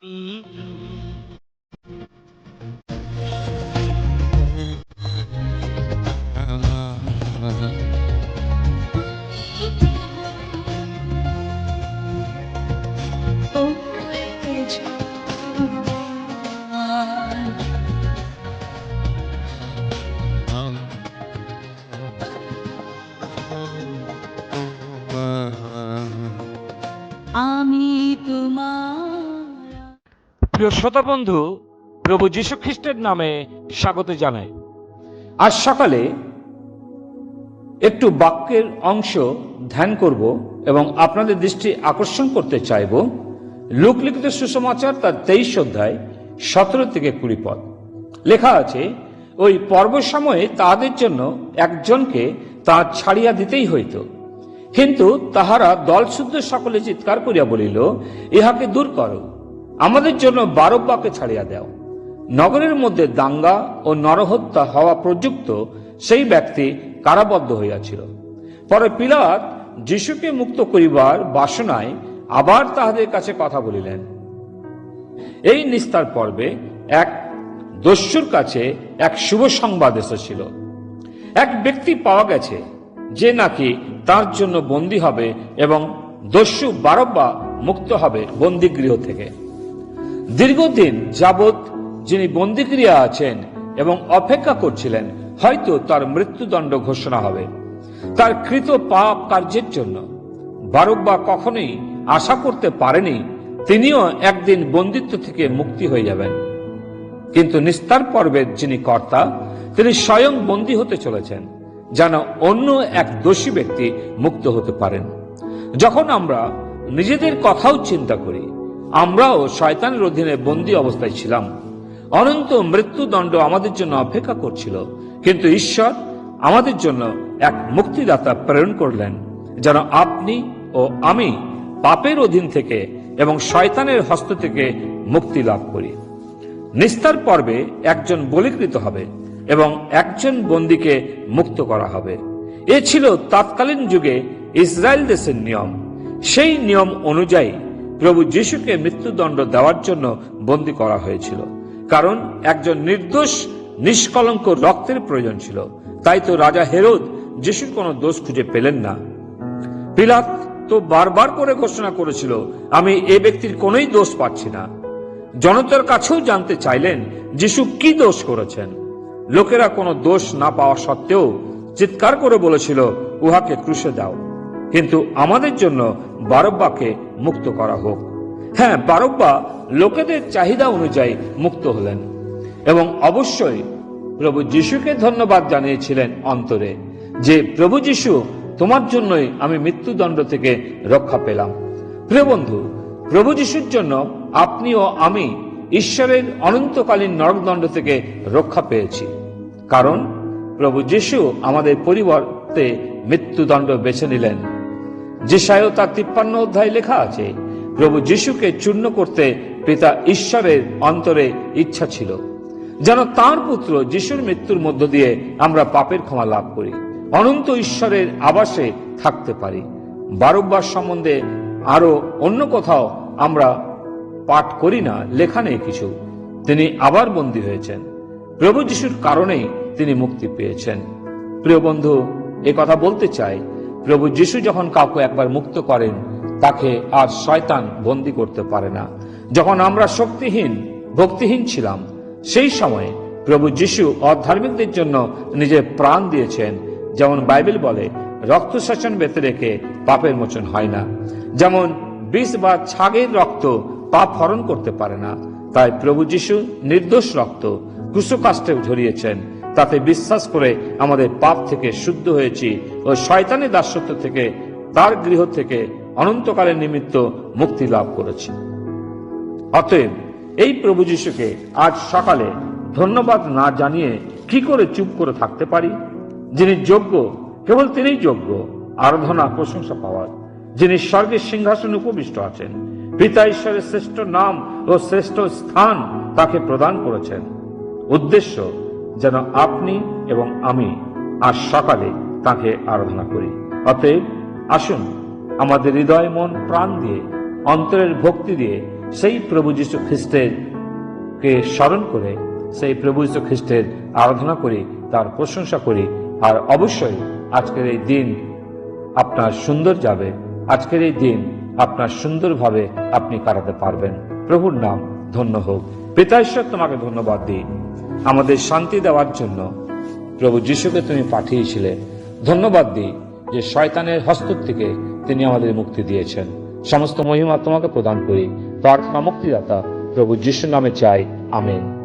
আমি তোমার। প্রিয় শ্রোতা বন্ধু, প্রভু যীশু খ্রিস্টের নামে স্বাগত জানাই। আজ সকালে একটু বাক্যের অংশ ধ্যান করব এবং আপনাদের দৃষ্টি আকর্ষণ করতে চাইব লূক লিখিত সুসমাচার তার 23 অধ্যায় 17 থেকে 20 পদ। লেখা আছে, ওই পর্ব সময়ে তাদের জন্য একজনকে তা ছাড়িয়া দিতেই হইত, কিন্তু তাহারা দলশুদ্ধ সকলে চিৎকার করিয়া বলিল, ইহাকে দূর করো, আমাদের জন্য বারব্বাকে ছাড়িয়া দাও। নগরের মধ্যে দাঙ্গা ও নরহত্যা হওয়া প্রযুক্ত সেই ব্যক্তি কারাবদ্ধ হইয়াছিল। পরে পিলাত যীশুকে মুক্ত করিবার বাসনায় আবার তাহাদের কাছে কথা বলিলেন। এই নিস্তার পর্বে এক দস্যুর কাছে এক শুভ সংবাদ এসেছিল। এক ব্যক্তি পাওয়া গেছে যে নাকি তার জন্য বন্দী হবে এবং দস্যু বারব্বা মুক্ত হবে বন্দীগৃহ থেকে। দীর্ঘদিন যাবৎ যিনি বন্দীগৃহে আছেন এবং অপেক্ষা করছিলেন হয়তো তার মৃত্যুদণ্ড ঘোষণা হবে তার কৃত পাপ কার্যের জন্য। বারব্বা কখনোই আশা করতে পারেনি তিনিও একদিন বন্দিত্ব থেকে মুক্তি হয়ে যাবেন, কিন্তু নিস্তার পর্বের যিনি কর্তা তিনি স্বয়ং বন্দী হতে চলেছেন যেন অন্য এক দোষী ব্যক্তি মুক্ত হতে পারেন। যখন আমরা নিজেদের কথাও চিন্তা করি, আমরাও শয়তানের অধীনে বন্দী অবস্থায় ছিলাম, অনন্ত মৃত্যুদণ্ড আমাদের জন্য অপেক্ষা করছিল, কিন্তু ঈশ্বর আমাদের জন্য এক মুক্তিদাতা প্রেরণ করলেন যেন আপনি ও আমি পাপের অধীন থেকে এবং শয়তানের হস্ত থেকে মুক্তি লাভ করি। নিস্তার পর্বে একজন বলীকৃত হবে এবং একজন বন্দীকে মুক্ত করা হবে। এ ছিল তৎকালীন যুগে ইসরায়েল দেশের নিয়ম। সেই নিয়ম অনুযায়ী প্রভু যীশুকে মৃত্যুদণ্ড দেওয়ার জন্য বন্দী করা হয়েছিল, কারণ একজন নির্দোষ নিষ্কলঙ্ক রক্তের প্রয়োজন ছিল। তাই তো রাজা হেরোদ যীশুর কোনো দোষ খুঁজে পেলেন না। পিলাত তো বারবার করে ঘোষণা করেছিল, আমি এ ব্যক্তির কোনোই দোষ পাচ্ছি না। জনতার কাছেও জানতে চাইলেন যীশু কি দোষ করেছেন। লোকেরা কোনো দোষ না পাওয়া সত্ত্বেও চিৎকার করে বলেছিল, উহাকে ক্রুশে দাও, কিন্তু আমাদের জন্য বারব্বাকে মুক্ত করা হোক। হ্যাঁ, বারব্বা লোকেদের চাহিদা অনুযায়ী মুক্ত হলেন এবং অবশ্যই প্রভু যীশুকে ধন্যবাদ জানিয়েছিলেন অন্তরে যে, প্রভু যীশু, তোমার জন্যই আমি মৃত্যুদণ্ড থেকে রক্ষা পেলাম। প্রিয় বন্ধু, প্রভু যীশুর জন্য আপনি ও আমি ঈশ্বরের অনন্তকালীন নরকদণ্ড থেকে রক্ষা পেয়েছি, কারণ প্রভু যীশু আমাদের পরিবর্তে মৃত্যুদণ্ড বেছে নিলেন। যেশায়া তার 53 অধ্যায় লেখা আছে, প্রভু যীশুকে চূর্ণ করতে পিতা ঈশ্বরের অন্তরে ইচ্ছা ছিল যেন তাঁর পুত্র যীশুর মৃত্যুর মধ্য দিয়ে আমরা পাপের ক্ষমা লাভ করি, অনন্ত ঈশ্বরের আবাসে থাকতে পারি। বারব্বার সম্বন্ধে আরো অন্য কোথাও আমরা পাঠ করি না, লেখা নেই কিছু। তিনি আবার বন্দী হয়েছেন, প্রভু যীশুর কারণেই তিনি মুক্তি পেয়েছেন। প্রিয় বন্ধু, এ কথা বলতে চাই, প্রভু যীশু যখন কাউকে একবার মুক্ত করেন তাকে আর শয়তান বন্দী করতে পারে না। যখন আমরা শক্তিহীন ভক্তিহীন ছিলাম, সেই সময়ে প্রভু যীশু অধার্মিকদের জন্য নিজের প্রাণ দিয়েছেন। যেমন বাইবেল বলে, রক্তশাসন ব্যতীত রেখে পাপের মোচন হয় না। যেমন বিষ বা ছাগের রক্ত পাপ হরণ করতে পারে না, তাই প্রভু যীশু নির্দোষ রক্ত ক্রুশকাষ্ঠে ঝরিয়েছেন। তাতে বিশ্বাস করে আমাদের পাপ থেকে শুদ্ধ হয়েছি ও শয়তানের দাসত্ব থেকে, তার গৃহ থেকে অনন্তকালের নিমিত্ত মুক্তি লাভ করেছি। অতএব এই প্রভু যীশুকে আজ সকালে ধন্যবাদ না জানিয়ে কি করে চুপ করে থাকতে পারি? যিনি যোগ্য, কেবল তিনিই যোগ্য আরাধনা প্রশংসা পাওয়ার, যিনি স্বর্গের সিংহাসনে উপবিষ্ট আছেন। পিতা ঈশ্বরের শ্রেষ্ঠ নাম ও শ্রেষ্ঠ স্থান তাকে প্রদান করেছেন। উদ্দেশ্য যেন আপনি এবং আমি আজ সকালে তাকে আরাধনা করি। অতএব আসুন আমাদের হৃদয় মন প্রাণ দিয়ে, অন্তরের ভক্তি দিয়ে সেই প্রভু যীশু খ্রিস্টের কে স্মরণ করে সেই প্রভু যীশু খ্রিস্টের আরাধনা করি, তার প্রশংসা করি। আর অবশ্যই আজকের এই দিন আপনার সুন্দর যাবে, আজকের এই দিন আপনার সুন্দরভাবে আপনি কাটাতে পারবেন। প্রভুর নাম ধন্য হোক। পিতা ঈশ্বর, তোমাকে ধন্যবাদ দিই আমাদের শান্তি দেওয়ার জন্য প্রভু যিশুকে তুমি পাঠিয়েছিলে। ধন্যবাদ দিই যে শয়তানের হস্ত থেকে তিনি আমাদের মুক্তি দিয়েছেন। সমস্ত মহিমা তোমাকে প্রদান করি। প্রার্থনা মুক্তিদাতা প্রভু যিশুর নামে চাই, আমেন।